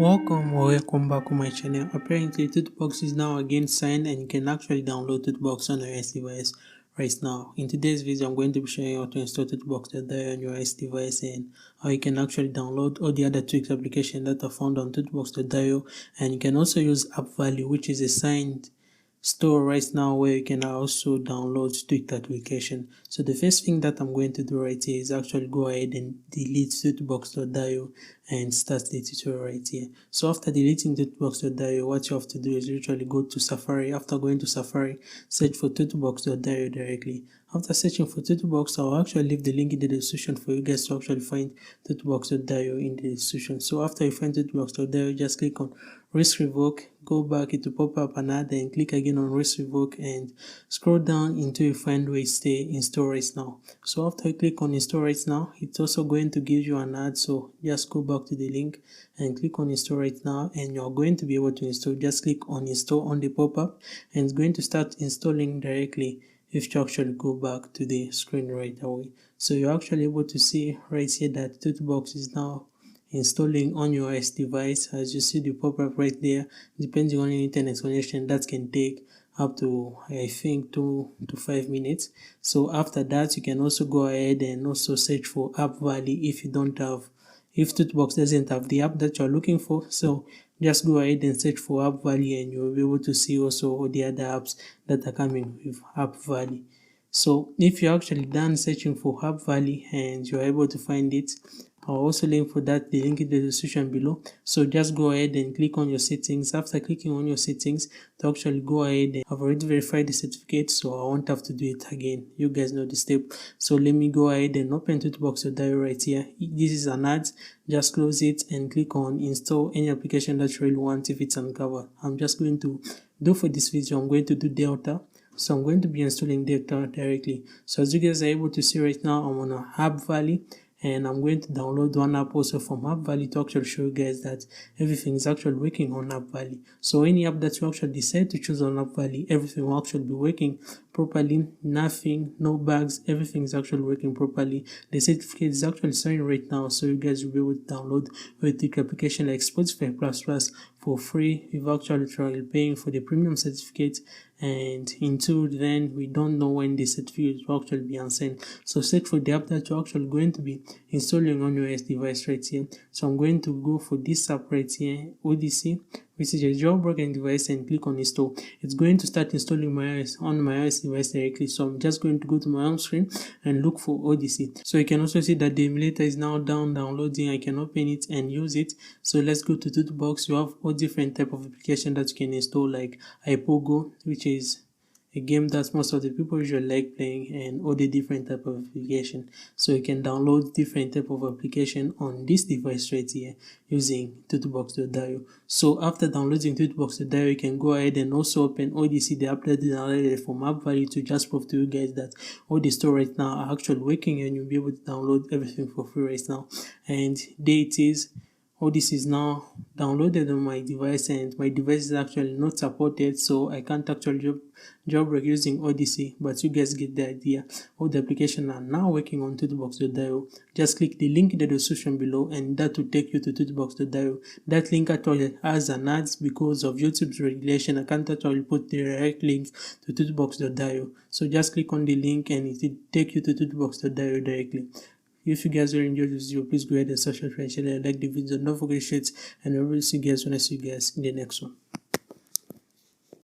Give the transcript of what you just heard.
Welcome back to my channel. Apparently tutubox is now again signed and you can actually download tutubox on your iOS device right now. In today's video I'm going to be showing you how to install tutubox.io on your iOS device and how you can actually download all the other tweaks applications that are found on tutubox.io, and you can also use appvalley, which is a signed store right now where you can also download tweaked application. So the first thing that I'm going to do right here is actually go ahead and delete tutubox.io and start the tutorial right here. So after deleting tutubox.io, what you have to do is literally go to Safari. After going to Safari, search for tutubox.io directly. After searching for tutubox, I'll actually leave the link in the description for you guys to actually find tutubox.io in the description. So after you find tutubox.io, just click on risk revoke, go back, it will pop up another, and click again on risk revoke and scroll down until you find where it say install right now. So after you click on install right now, it's also going to give you an ad, so just go back to the link and click on install right now and you're going to be able to install. Just click on install on the pop-up and it's going to start installing directly if you actually go back to the screen right away. So you're actually able to see right here that tutubox is now installing on your iOS device. As you see the pop-up right there, depending on your internet connection, that can take up to I think 2 to 5 minutes. So after that, you can also go ahead and also search for appvalley if tutubox doesn't have the app that you're looking for. So just go ahead and search for appvalley and you'll be able to see also all the other apps that are coming with appvalley. So if you're actually done searching for appvalley and you're able to find it, I'll also link for that, the link in the description below. So just go ahead and click on your settings. After clicking on your settings, to actually go ahead, and I've already verified the certificate, so I won't have to do it again. You guys know the step. So let me go ahead and open tutubox.io right here. This is an ad. Just close it and click on install any application that you really want if it's uncovered. I'm just going to do for this video, I'm going to do Delta. So I'm going to be installing Delta directly. So as you guys are able to see right now, I'm on appvalley and I'm going to download one app also from appvalley to actually show you guys that everything is actually working on appvalley. So any app that you actually decide to choose on appvalley, everything will actually be working properly. Nothing, no bugs, everything is actually working properly. The certificate is actually showing right now, so you guys will be able to download with the application like Spotify Plus for free. We've actually tried paying for the premium certificate, and until then we don't know when the certificate will actually be unsent. So search for the app that you're actually going to be installing on your iOS device right here. So I'm going to go for this app right here, Odyssey, which is a jailbroken device, and click on install. It's going to start installing on my iOS device directly. So I'm just going to go to my home screen and look for Odyssey. So you can also see that the emulator is now downloading. I can open it and use it. So let's go to tutubox. You have all different type of application that you can install, like iPogo, which is a game that most of the people usually like playing, and all the different type of application. So you can download different type of application on this device right here using tutubox.io. So after downloading tutubox.io, you can go ahead and also open Odyssey, the app that is downloaded from appvalley, to just prove to you guys that all the store right now are actually working and you'll be able to download everything for free right now. And there it is. All this is now downloaded on my device, and my device is actually not supported, so I can't actually jailbreak using Odyssey, but you guys get the idea. All the applications are now working on tutubox.io. Just click the link in the description below and that will take you to tutubox.io. That link actually has an ads because of YouTube's regulation. I can't actually put the direct link to tutubox.io. So just click on the link and it will take you to tutubox.io directly. If you guys really enjoyed this video, please go ahead and subscribe to my channel and like the video. Don't forget to share it, and I will see you guys when I see you guys in the next one.